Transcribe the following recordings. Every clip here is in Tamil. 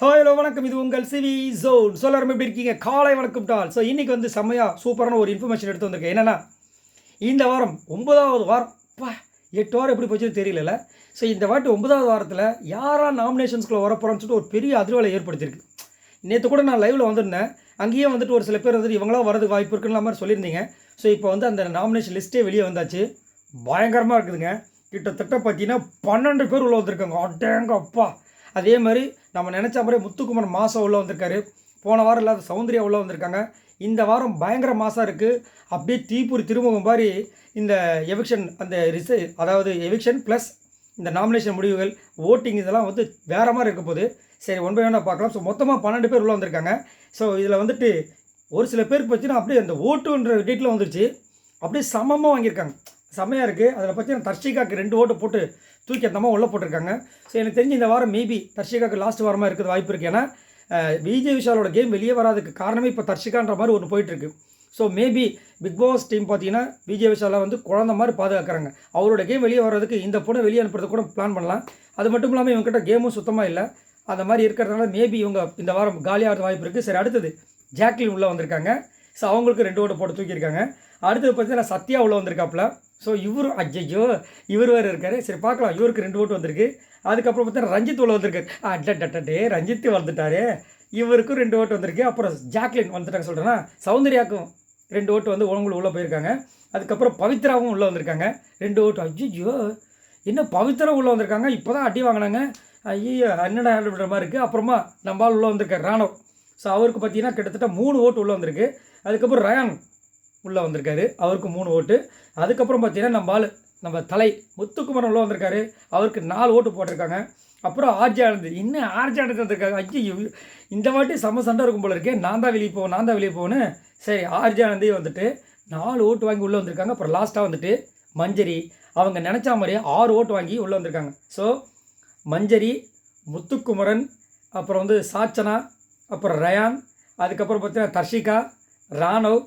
ஹலோ வணக்கம். இது உங்கள் சிவி ஜோன். எல்லாரும் எப்படி இருக்கீங்க? காலை வணக்கம் டால். ஸோ இன்றைக்கி வந்து செம்மையாக சூப்பரான ஒரு இன்ஃபர்மேஷன் எடுத்து வந்திருக்கேன். என்னென்னா, இந்த வாரம் 9வது வாரம் 8 வாரம் எப்படி போச்சுன்னு தெரியல. ஸோ இந்த வாட்டி 9வது வாரத்தில் யாரா நாமினேஷன்ஸ்குள்ளே வரப்போகிறான்னு சொல்லிட்டு ஒரு பெரிய அதிர்வலை ஏற்படுத்தியிருக்கு. நேற்று கூட நான் லைவில் வந்திருந்தேன். அங்கேயே வந்துட்டு ஒரு சில பேர் வந்துட்டு இவங்களாம் வரதுக்கு வாய்ப்பு இருக்குன்ற மாதிரி சொல்லியிருந்தீங்க. ஸோ இப்போ வந்து அந்த நாமினேஷன் லிஸ்ட்டே வெளியே வந்தாச்சு. பயங்கரமாக இருக்குதுங்க. கிட்டத்தட்ட பார்த்தீங்கன்னா 12 பேர் உள்ளே வந்திருக்காங்க. அடேங்க அப்பா. அதே மாதிரி நம்ம நினச்ச மாதிரி முத்துக்குமரன் மாதம் உள்ளே வந்திருக்காரு. போன வாரம் இல்லாத சௌந்தர்யா உள்ளே வந்திருக்காங்க. இந்த வாரம் பயங்கர மாதம் இருக்குது. அப்படியே தீப்பொறி திருமுகம் மாதிரி இந்த எவிக்ஷன் அந்த அதாவது எவிக்ஷன் ப்ளஸ் இந்த நாமினேஷன் முடிவுகள் ஓட்டிங் இதெல்லாம் வந்து வேறு மாதிரி இருக்க போது. சரி, ஒன் பை ஒன்னாக பார்க்கலாம். ஸோ மொத்தமாக 12 பேர் உள்ளே வந்திருக்காங்க. ஸோ இதில் வந்துட்டு ஒரு சில பேருக்கு பார்த்தீங்கன்னா அப்படியே அந்த ஓட்டுன்ற டேட்டில் வந்துருச்சு. அப்படியே சமமாக வாங்கியிருக்காங்க. செம்மையாக இருக்குது. அதில் பார்த்தீங்கன்னா தர்ஷிகாவுக்கு 2 ஓட்டு போட்டு தூக்கி அந்த உள்ளே போட்டிருக்காங்க. ஸோ எனக்கு தெரிஞ்சு இந்த வாரம் மேபி தர்ஷிகாவுக்கு லாஸ்ட் வாரமாக இருக்கிறது வாய்ப்பு இருக்குது. ஏன்னா விஜய் விஷாலோட கேம் வெளியே வராதுக்கு காரணமே இப்போ தர்ஷிகான்ற மாதிரி ஒன்று போயிட்டுருக்கு. So maybe Bigg Boss team பார்த்தீங்கன்னா விஜய் விஷாலை வந்து குழந்த மாதிரி பாதுகாக்கிறாங்க. அவரோட கேம் வெளியே வர்றதுக்கு இந்த பொண்ணை வெளியே அனுப்புறது கூட பிளான் பண்ணலாம். அது மட்டும் இல்லாமல் இவங்ககிட்ட கேமும் சுத்தமாக இல்லை. அந்த மாதிரி இருக்கிறதுனால மேபி இவங்க இந்த வாரம் காலியாக வாய்ப்பு இருக்குது. சரி, அடுத்தது ஜாக்லின் உள்ளே வந்திருக்காங்க. ஸோ அவங்களுக்கு 2 ஓட்டு போட்டு தூக்கியிருக்காங்க. அடுத்தது பார்த்தீங்கன்னா சத்யா உள்ளே வந்திருக்காப்புல. ஸோ இவரும் ஐயோ இவர் வேறு இருக்கார். சரி பார்க்கலாம். இவருக்கு 2 ஓட்டு வந்திருக்கு. அதுக்கப்புறம் பார்த்தீங்கன்னா ரஞ்சித் உள்ள வந்திருக்காரு. அட்டே ரஞ்சித் வந்துட்டாரு. இவருக்கும் 2 ஓட்டு வந்திருக்கு. அப்புறம் ஜாக்லின் வந்துட்டாங்க சொல்கிறேன்னா. சௌந்தர்யாவுக்கும் 2 ஓட்டு வந்து உங்களுக்கு உள்ளே போயிருக்காங்க. அதுக்கப்புறம் பவித்ராவும் உள்ளே வந்திருக்காங்க. 2 ஓட்டு. ஐயோ என்ன பவித்ரா உள்ளே வந்திருக்காங்க. இப்போ தான் அடி வாங்கினாங்க. ஐயோ என்னடா விடுற மாதிரி இருக்குது. அப்புறமா நம்மளால் உள்ளே வந்திருக்கார் ராணவ். ஸோ அவருக்கு பார்த்தீங்கன்னா கிட்டத்தட்ட 3 ஓட்டு உள்ளே வந்திருக்கு. அதுக்கப்புறம் ரயான் உள்ளே வந்திருக்காரு. அவருக்கு 3 ஓட்டு. அதுக்கப்புறம் பார்த்தீங்கன்னா நம்ம தலை முத்துக்குமரன் உள்ளே வந்திருக்காரு. அவருக்கு 4 ஓட்டு போட்டிருக்காங்க. அப்புறம் ஆர்ஜே ஆனந்த். இன்னும் ஆர்ஜே ஆனந்த் வந்திருக்காங்க. ஐயோ இந்த வாட்டி செம்ம சண்டை இருக்கும் போல இருக்கேன். நான் தான் வெளியே போகணும். சரி, ஆர்ஜே ஆனந்தே வந்துட்டு 4 ஓட்டு வாங்கி உள்ளே வந்திருக்காங்க. அப்புறம் லாஸ்ட்டாக வந்துட்டு மஞ்சரி அவங்க நினச்சா மாதிரியே 6 ஓட்டு வாங்கி உள்ளே வந்திருக்காங்க. ஸோ மஞ்சரி, முத்துக்குமரன், அப்புறம் வந்து சாச்சனா, அப்புறம் ரயான், அதுக்கப்புறம் பார்த்தீங்கன்னா தர்ஷிகா, ராணவ்,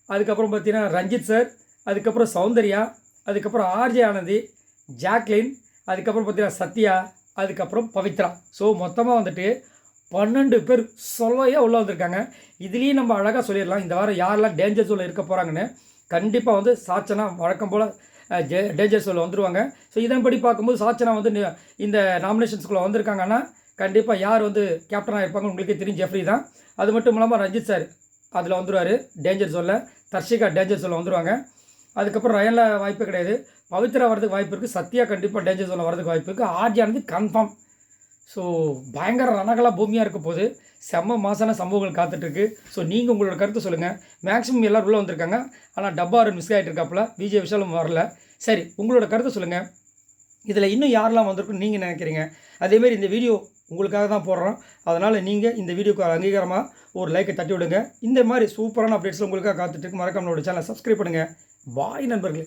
அதுக்கப்புறம் பார்த்தீங்கன்னா ரஞ்சித் சார், அதுக்கப்புறம் சௌந்தர்யா, அதுக்கப்புறம் ஆர்ஜே ஆனந்தி, ஜாக்லின், அதுக்கப்புறம் பார்த்தீங்கன்னா சத்யா, அதுக்கப்புறம் பவித்ரா. ஸோ மொத்தமாக வந்துட்டு 12 பேர் சொல்லையாக உள்ளே வந்திருக்காங்க. இதுலேயும் நம்ம அழகாக சொல்லிடலாம் இந்த வாரம் யாரெல்லாம் டேஞ்சர் ஜோனில் இருக்க போகிறாங்கன்னு. கண்டிப்பாக வந்து சாச்சனா வழக்கம் போல் டேஞ்சர் ஜோனில் வந்துடுவாங்க. ஸோ இதன்படி பார்க்கும்போது சாச்சனா வந்து இந்த நாமினேஷன்ஸ்குள்ளே வந்திருக்காங்கன்னா கண்டிப்பாக யார் வந்து கேப்டனாக இருப்பாங்க உங்களுக்கே தெரியும். ஜெஃப்ரி தான். அது மட்டும் இல்லாமல் ரஞ்சித் சார் அதில் வந்துடுவார் டேஞ்சர் ஜோனில். தர்ஷிகா டேஞ்சர் ஜோனில் வந்துடுவாங்க. அதுக்கப்புறம் ரயனில் வாய்ப்பு கிடையாது. பவித்ரா வரதுக்கு வாய்ப்பு இருக்குது. சத்யா கண்டிப்பாக டேஞ்சர் ஜோனில் வரதுக்கு வாய்ப்பு இருக்குது. ஆர்ஜியானது கன்ஃபார்ம். ஸோ பயங்கர ரணகலாக பூமியாக இருக்க போது செம்ம மாசான சம்பவங்கள் காத்துட்ருக்கு. ஸோ நீங்கள் உங்களோட கருத்து சொல்லுங்கள். மேக்ஸிமம் எல்லோரும் உள்ளே வந்திருக்காங்க. ஆனால் டப்பாரு மிஸ் ஆகிட்டு இருக்காப்புல. விஜய் விஷாலும் வரல. சரி, உங்களோட கருத்தை சொல்லுங்கள். இதில் இன்னும் யாரெல்லாம் வந்திருக்குன்னு நீங்கள் நினைக்கிறீங்க? அதேமாதிரி இந்த வீடியோ உங்களுக்காக தான் போடுறோம். அதனால் நீங்கள் இந்த வீடியோக்கு அங்கீகாரமாக ஒரு லைக்கை தட்டி விடுங்க. இந்த மாதிரி சூப்பரான அப்டேட்ஸில் உங்களுக்காக காத்துட்டு மறக்காம நம்மளோட சேனலை சப்ஸ்கிரைப் பண்ணுங்கள். பாய் நண்பர்களே.